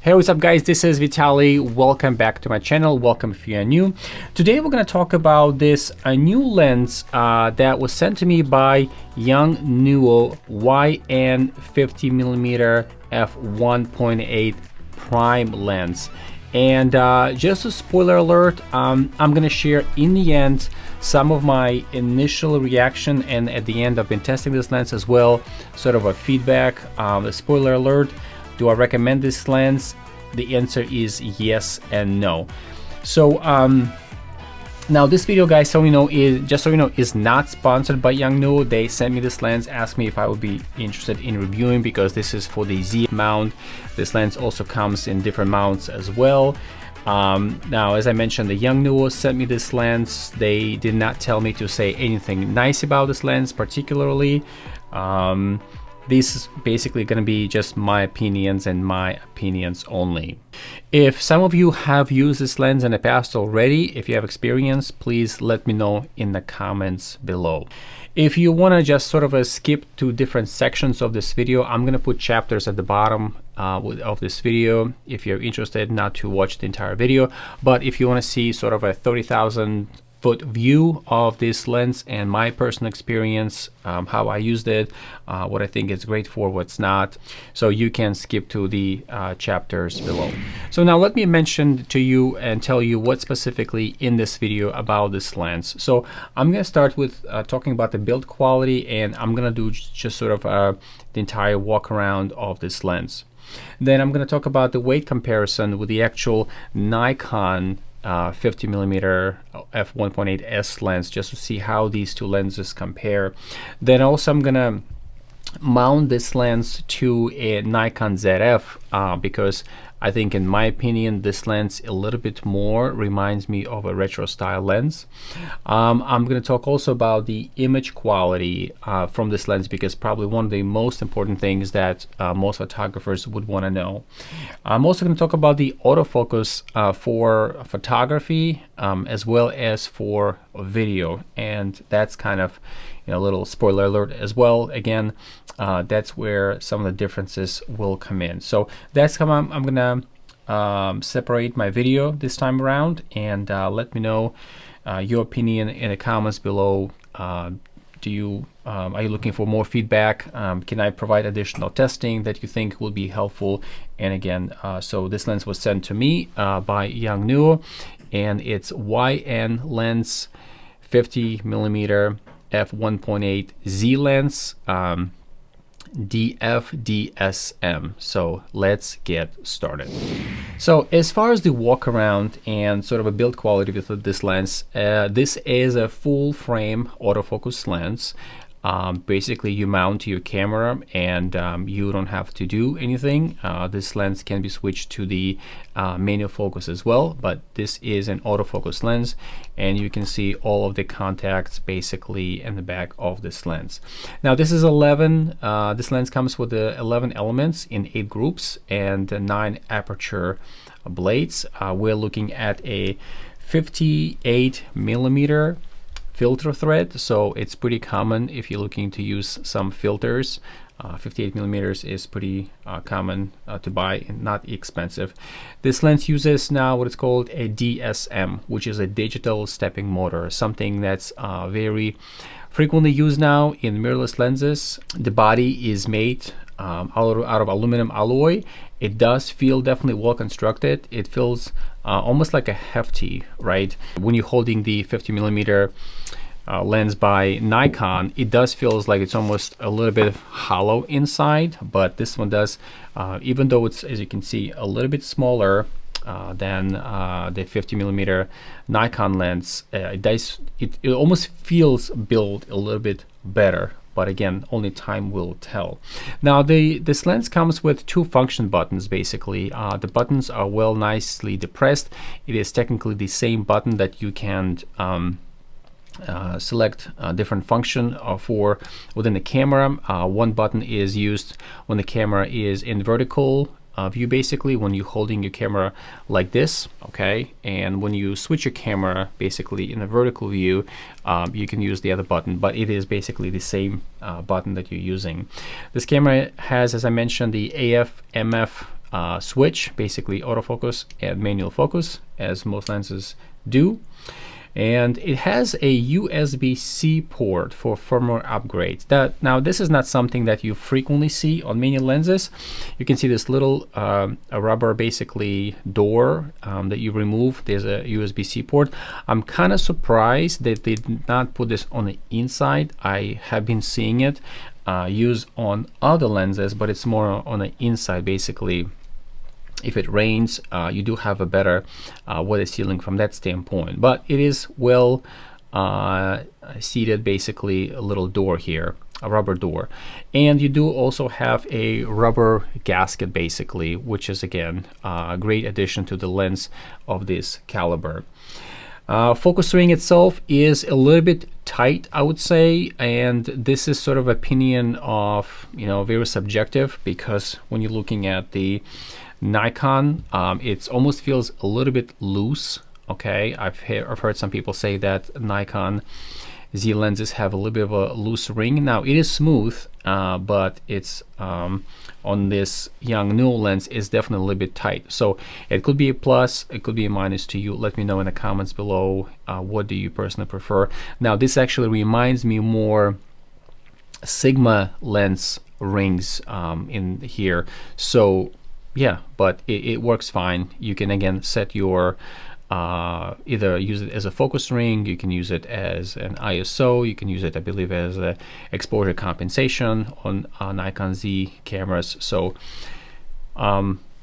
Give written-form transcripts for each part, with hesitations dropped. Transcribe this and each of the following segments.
Hey, what's up guys, this is Vitaly. Welcome back to my channel. Welcome if you are new. Today we're going to talk about this new lens that was sent to me by YONGNUO YN 50mm F1.8 prime lens. And just a spoiler alert, I'm going to share in the end some of my initial reaction, and at the end I've been testing this lens as well, sort of a feedback. A spoiler alert, do I recommend this lens? The answer is yes and no. So now this video, guys, so you know, is not sponsored by YONGNUO. They sent me this lens, asked me if I would be interested in reviewing, because this is for the Z mount. This lens also comes in different mounts as well. Now, as I mentioned, the YONGNUO sent me this lens. They did not tell me to say anything nice about this lens particularly. This is basically going to be just my opinions and my opinions only. If some of you have used this lens in the past already, if you have experience, please let me know in the comments below. If you want to just sort of skip to different sections of this video, I'm going to put chapters at the bottom of this video if you're interested not to watch the entire video. But if you want to see sort of a 30,000 foot view of this lens and my personal experience, how I used it, what I think it's great for, what's not, so you can skip to the chapters below. So now let me mention to you and tell you what specifically in this video about this lens. So I'm going to start with talking about the build quality, and I'm going to do just sort of the entire walk around of this lens. Then I'm going to talk about the weight comparison with the actual Nikon 50mm f1.8 lens, just to see how these two lenses compare. Then also I'm gonna mount this lens to a Nikon Zf because I think, in my opinion, this lens a little bit more reminds me of a retro style lens. I'm going to talk also about the image quality from this lens, because probably one of the most important things that most photographers would want to know. I'm also going to talk about the autofocus for photography as well as for video, and that's kind of, you know, a little spoiler alert as well. Again, that's where some of the differences will come in. So that's how I'm gonna separate my video this time around, and let me know your opinion in the comments below. Are you looking for more feedback? Can I provide additional testing that you think will be helpful? And again, so this lens was sent to me by YONGNUO, and it's YN lens 50mm f1.8 Z lens, DF DSM. So let's get started. So as far as the walk around and sort of a build quality with this lens, this is a full frame autofocus lens. Basically, you mount your camera and you don't have to do anything. This lens can be switched to the manual focus as well, but this is an autofocus lens, and you can see all of the contacts basically in the back of this lens. Now this is 11, this lens comes with 11 elements in 8 groups and 9 aperture blades. We're looking at a 58mm filter thread, so it's pretty common if you're looking to use some filters. 58mm is pretty common to buy and not expensive. This lens uses now what is called a DSM, which is a digital stepping motor, something that's very frequently used now in mirrorless lenses. The body is made out of aluminum alloy. It does feel definitely well constructed. It feels almost like a hefty, right? When you're holding the 50mm lens by Nikon, it does feel like it's almost a little bit hollow inside, but this one does, even though it's, as you can see, a little bit smaller than the 50mm Nikon lens, it almost feels built a little bit better. But again, only time will tell. Now, this lens comes with 2 function buttons, basically. The buttons are nicely depressed. It is technically the same button that you can select a different function for within the camera. One button is used when the camera is in vertical view, basically when you're holding your camera like this, okay, and when you switch your camera basically in a vertical view, you can use the other button, but it is basically the same button that you're using. This camera has, as I mentioned, the AF MF switch, basically autofocus and manual focus, as most lenses do. And it has a USB-C port for firmware upgrades. Now this is not something that you frequently see on many lenses. You can see this little a rubber basically door that you remove. There's a USB-C port. I'm kind of surprised that they did not put this on the inside. I have been seeing it used on other lenses, but it's more on the inside basically. If it rains, you do have a better weather sealing from that standpoint, but it is well seated, basically a little door here, a rubber door. And you do also have a rubber gasket basically, which is again a great addition to the lens of this caliber. Focus ring itself is a little bit tight, I would say, and this is sort of opinion of, you know, very subjective, because when you're looking at the Nikon, it almost feels a little bit loose. Okay, I've heard some people say that Nikon Z lenses have a little bit of a loose ring. Now it is smooth, but it's on this YONGNUO lens is definitely a little bit tight. So it could be a plus, it could be a minus to you. Let me know in the comments below, what do you personally prefer. Now this actually reminds me more Sigma lens rings in here. So yeah, but it works fine. You can again set your either use it as a focus ring, you can use it as an ISO, you can use it, I believe, as a exposure compensation on Nikon Z cameras. So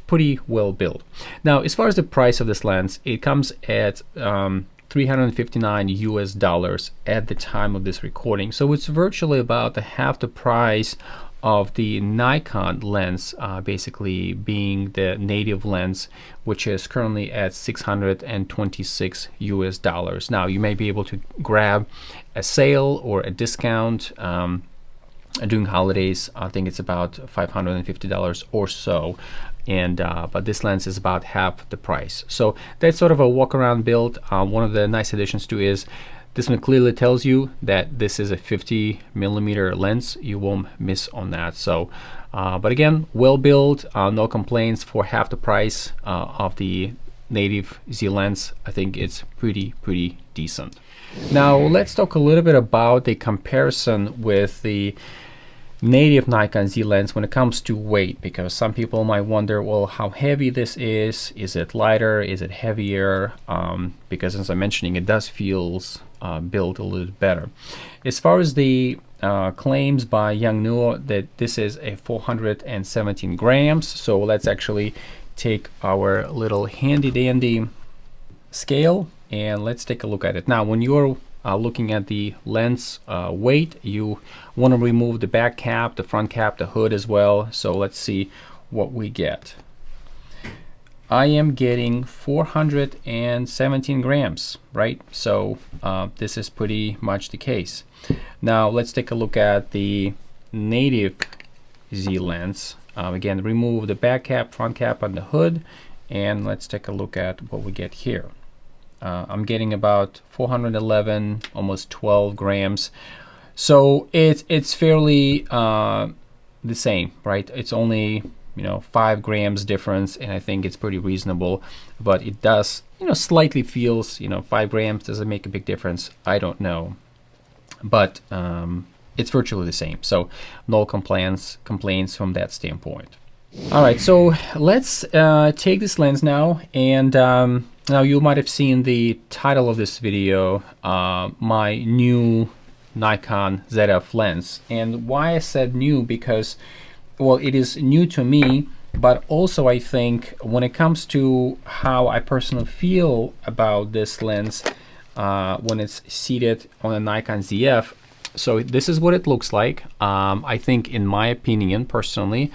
pretty well built. Now as far as the price of this lens, it comes at $359 at the time of this recording, so it's virtually about half the price of the Nikon lens, basically being the native lens, which is currently at $626. Now you may be able to grab a sale or a discount during holidays. I think it's about $550 or so, and but this lens is about half the price. So that's sort of a walk around build. One of the nice additions to is this one clearly tells you that this is a 50mm lens. You won't miss on that. So, but again, well built, no complaints for half the price of the native Z lens. I think it's pretty decent. Now let's talk a little bit about the comparison with the native Nikon Z lens when it comes to weight, because some people might wonder, well, how heavy this is it lighter, is it heavier? Because as I'm mentioning, it does feels built a little better. As far as the claims by YONGNUO that this is a 417 grams, so let's actually take our little handy dandy scale and let's take a look at it. Now when you're looking at the lens weight, you want to remove the back cap, the front cap, the hood as well. So let's see what we get. I am getting 417 grams, right? So this is pretty much the case. Now let's take a look at the native Z lens. Again, remove the back cap, front cap, and the hood, and let's take a look at what we get here. I'm getting about 411, almost 12 grams. So it's fairly the same, right? It's only, you know, 5 grams difference, and I think it's pretty reasonable. But it does, you know, slightly feels, you know, 5 grams, does it make a big difference? I don't know, but it's virtually the same. So no complaints from that standpoint. All right, so let's take this lens now, and now you might have seen the title of this video, my new Nikon Zf lens. And why I said new, because, well, it is new to me, but also I think when it comes to how I personally feel about this lens when it's seated on a Nikon Zf. So this is what it looks like. I think, in my opinion, personally,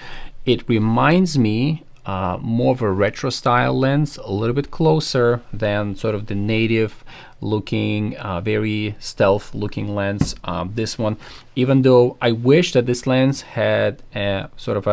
it reminds me more of a retro style lens, a little bit closer than sort of the native looking, very stealth looking lens. This one, even though I wish that this lens had a sort of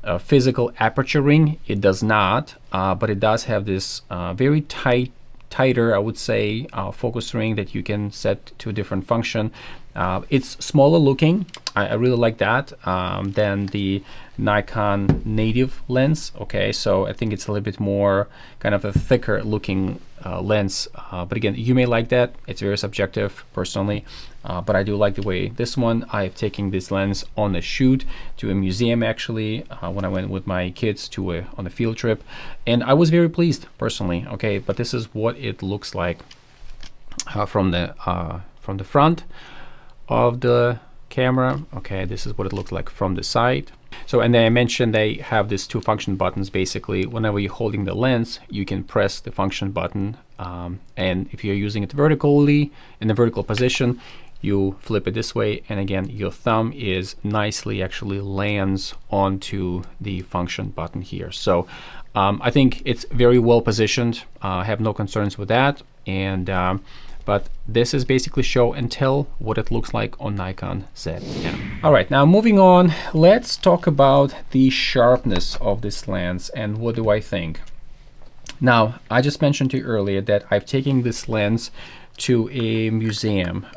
a physical aperture ring, it does not, but it does have this very tighter, I would say, focus ring that you can set to a different function. It's smaller looking. I really like that than the Nikon native lens. Okay, so I think it's a little bit more kind of a thicker looking lens, but again, you may like that. It's very subjective personally, but I do like the way this one. I've taken this lens on a shoot to a museum actually when I went with my kids to on a field trip, and I was very pleased personally. Okay, but this is what it looks like from the front of the camera. Okay, this is what it looks like from the side. So, and then I mentioned they have these two function buttons. Basically, whenever you're holding the lens, you can press the function button, and if you're using it vertically in the vertical position, you flip it this way, and again, your thumb is nicely actually lands onto the function button here. So I think it's very well positioned. I have no concerns with that. And but this is basically show and tell what it looks like on Nikon Zf. Yeah. All right, now moving on, let's talk about the sharpness of this lens and what do I think. Now, I just mentioned to you earlier that I've taken this lens to a museum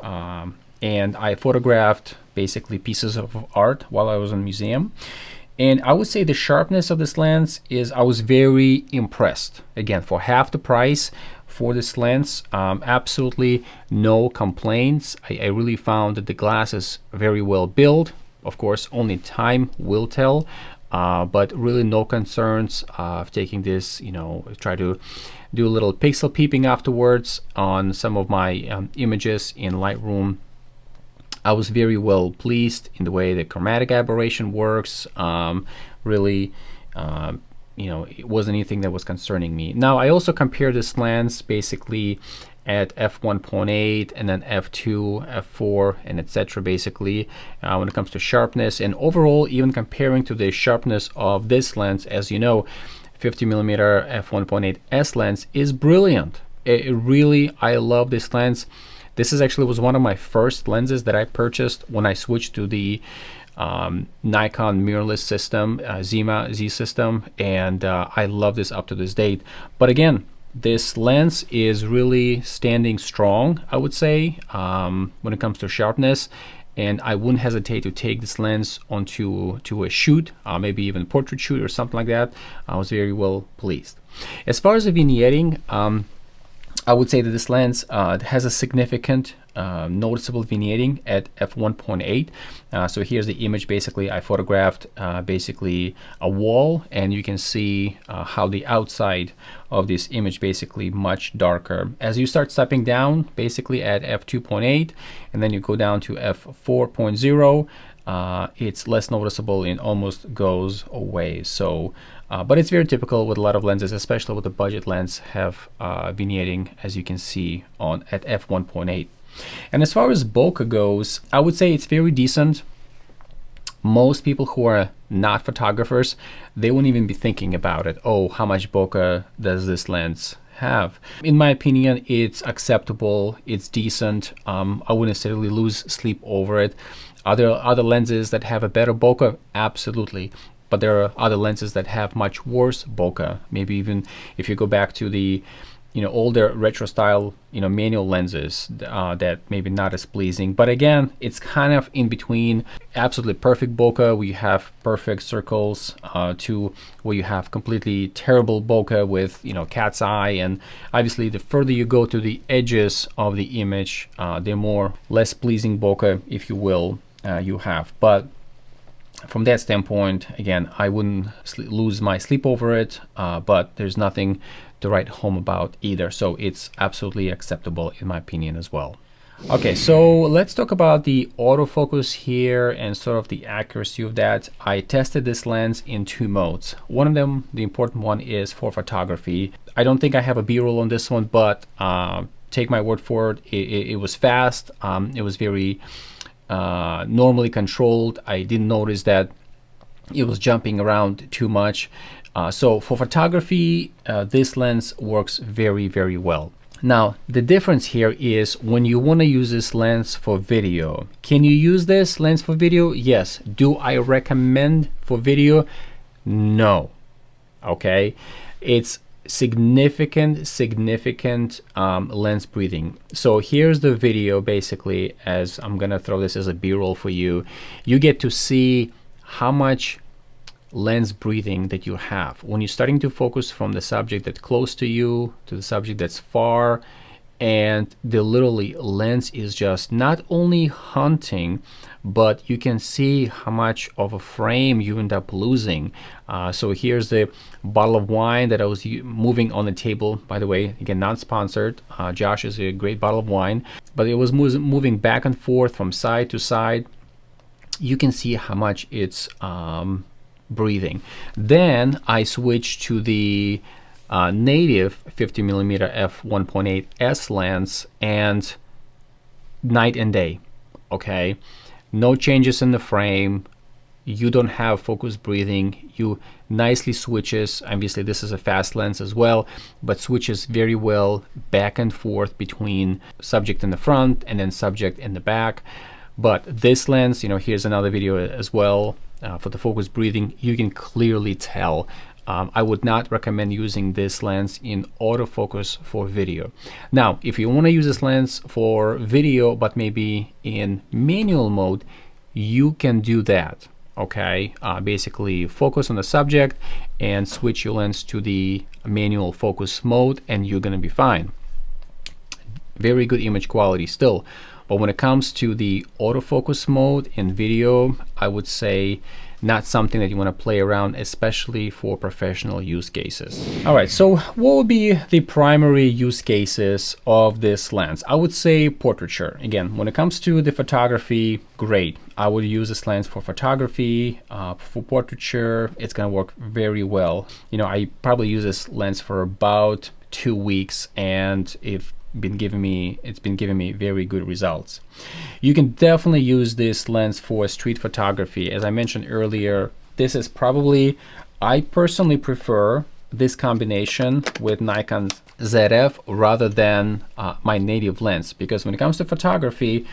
and I photographed basically pieces of art while I was in the museum. And I would say the sharpness of this lens is, I was very impressed. Again, for half the price for this lens, absolutely no complaints. I really found that the glass is very well built. Of course, only time will tell, but really no concerns of taking this, you know, try to do a little pixel peeping afterwards on some of my images in Lightroom. I was very well pleased in the way the chromatic aberration works. Really, you know, it wasn't anything that was concerning me. Now, I also compared this lens basically at f1.8 and then f2, f4, and etc. basically when it comes to sharpness. And overall, even comparing to the sharpness of this lens, as you know, 50mm f1.8 S lens is brilliant. It really, I love this lens. This is actually was one of my first lenses that I purchased when I switched to the Nikon mirrorless system, Z system, and I love this up to this date. But again, this lens is really standing strong, I would say, when it comes to sharpness, and I wouldn't hesitate to take this lens onto a shoot, maybe even portrait shoot or something like that. I was very well pleased. As far as the vignetting, I would say that this lens has a significant noticeable vignetting at f1.8. So here's the image. Basically, I photographed basically a wall, and you can see how the outside of this image basically much darker. As you start stepping down, basically at f2.8, and then you go down to f4.0, it's less noticeable and almost goes away. So but it's very typical with a lot of lenses, especially with the budget lens, have vignetting, as you can see on at f1.8. And as far as bokeh goes, I would say it's very decent. Most people who are not photographers, they wouldn't even be thinking about it. Oh, how much bokeh does this lens have? In my opinion, it's acceptable, it's decent. I wouldn't necessarily lose sleep over it. Are there other lenses that have a better bokeh? Absolutely. But there are other lenses that have much worse bokeh. Maybe even if you go back to the, you know, older retro style, you know, manual lenses that maybe not as pleasing. But again, it's kind of in between absolutely perfect bokeh where you have perfect circles to where you have completely terrible bokeh with, you know, cat's eye. And obviously, the further you go to the edges of the image, the more less pleasing bokeh, if you will, you have. But from that standpoint, again, I wouldn't lose my sleep over it, but there's nothing to write home about either. So it's absolutely acceptable in my opinion as well. Okay, so let's talk about the autofocus here and sort of the accuracy of that. I tested this lens in two modes. One of them, the important one, is for photography. I don't think I have a B-roll on this one, but take my word for it, it was fast. It was very normally controlled. I didn't notice that it was jumping around too much. So for photography, this lens works very, very well. Now, the difference here is when you want to use this lens for video. Can you use this lens for video? Yes. Do I recommend for video? No. Okay. It's significant lens breathing. So here's the video basically, as I'm gonna throw this as a b-roll for you. You get to see how much lens breathing that you have when you're starting to focus from the subject that's close to you to the subject that's far, and the literally lens is just not only hunting, but you can see how much of a frame you end up losing. So here's the bottle of wine that I was moving on the table. By the way, again, not sponsored. Josh is a great bottle of wine, but it was moving back and forth from side to side. You can see how much it's breathing. Then I switched to the native 50mm F1.8 S lens, and night and day. Okay, no changes in the frame. You don't have focus breathing. You nicely switches. Obviously, this is a fast lens as well, but switches very well back and forth between subject in the front and then subject in the back. But this lens, you know, here's another video as well for the focus breathing. You can clearly tell. I would not recommend using this lens in autofocus for video. Now, if you want to use this lens for video, but maybe in manual mode, you can do that. Okay, basically focus on the subject and switch your lens to the manual focus mode, and you're gonna be fine. Very good image quality still. But when it comes to the autofocus mode in video, I would say not something that you want to play around, especially for professional use cases. All right, so what would be the primary use cases of this lens? I would say portraiture. Again, when it comes to the photography, great. I would use this lens for photography. For portraiture, it's gonna work very well. You know, I probably use this lens for about 2 weeks, and it's been giving me very good results. You can definitely use this lens for street photography. As I mentioned earlier, this is probably, I personally prefer this combination with Nikon Zf rather than my native lens, because when it comes to photography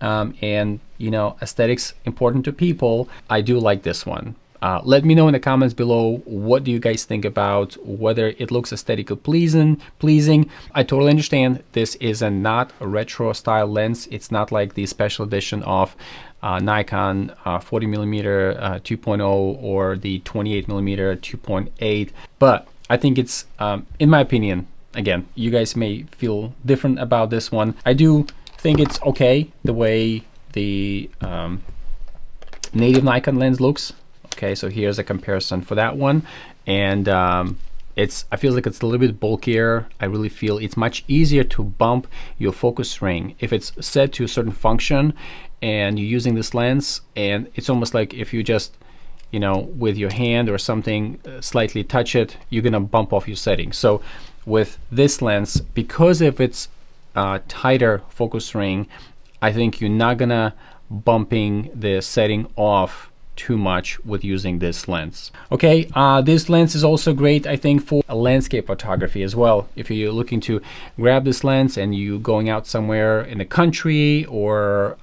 and you know, aesthetics important to people, I do like this one. Let me know in the comments below, what do you guys think about whether it looks aesthetically pleasing. I totally understand this is not a retro style lens. It's not like the special edition of Nikon 40mm 2.0 or the 28mm 2.8, but I think it's, in my opinion, again, you guys may feel different about this one. I do think it's okay the way the native Nikon lens looks. Okay, so here's a comparison for that one, and I feel like it's a little bit bulkier. I really feel it's much easier to bump your focus ring if it's set to a certain function and you're using this lens, and it's almost like if you just, you know, with your hand or something slightly touch it, you're gonna bump off your setting. So with this lens, because of its tighter focus ring, I think you're not gonna bumping the setting off too much with using this lens. Okay, this lens is also great, I think, for landscape photography as well. If you're looking to grab this lens and you going out somewhere in the country, or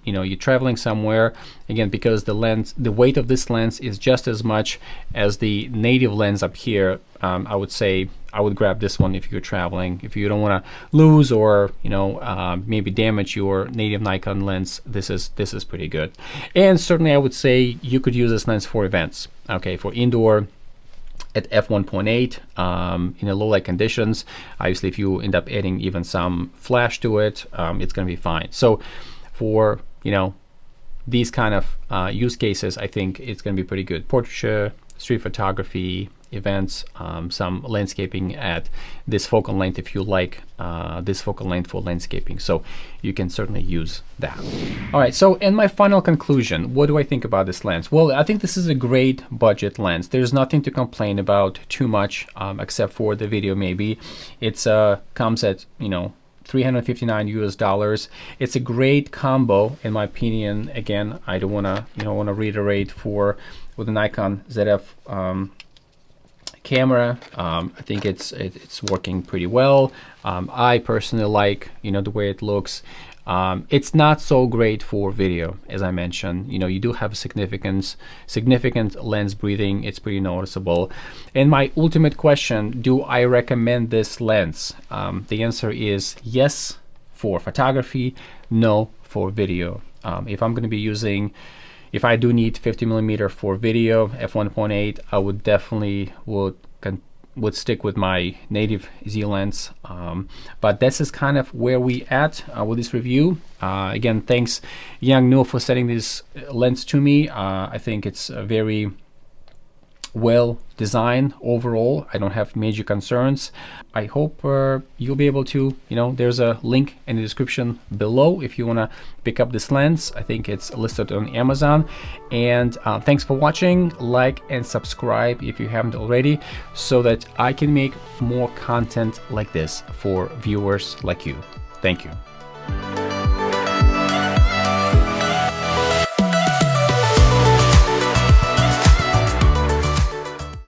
you know, you're traveling somewhere, again, because the weight of this lens is just as much as the native lens up here, I would say I would grab this one if you're traveling. If you don't want to lose or, you know, maybe damage your native Nikon lens, this is pretty good. And certainly I would say you could use this lens for events. Okay, for indoor at f1.8 in a low light conditions. Obviously, if you end up adding even some flash to it, it's going to be fine. So for, you know, these kind of use cases, I think it's going to be pretty good. Portraiture, street photography, events, some landscaping at this focal length if you like this focal length for landscaping, so you can certainly use that. All right, so in my final conclusion, what do I think about this lens? Well, I think this is a great budget lens. There's nothing to complain about too much, except for the video maybe. It's comes at, you know, $359 US. It's a great combo in my opinion. Again, I don't want to, you know, reiterate for with the Nikon Zf camera. I think it's working pretty well. I personally like, you know, the way it looks. It's not so great for video, as I mentioned. You know, you do have significant lens breathing. It's pretty noticeable. And my ultimate question, do I recommend this lens? The answer is yes for photography, no for video. If I'm going to be using, if I do need 50mm for video, f1.8, I would definitely would stick with my native Z lens. But this is kind of where we at with this review. Again, thanks YONGNUO for sending this lens to me. I think it's very well designed overall. I don't have major concerns. I hope you'll be able to, you know, there's a link in the description below if you want to pick up this lens. I think it's listed on Amazon. And thanks for watching. Like and subscribe if you haven't already, so that I can make more content like this for viewers like you. Thank you.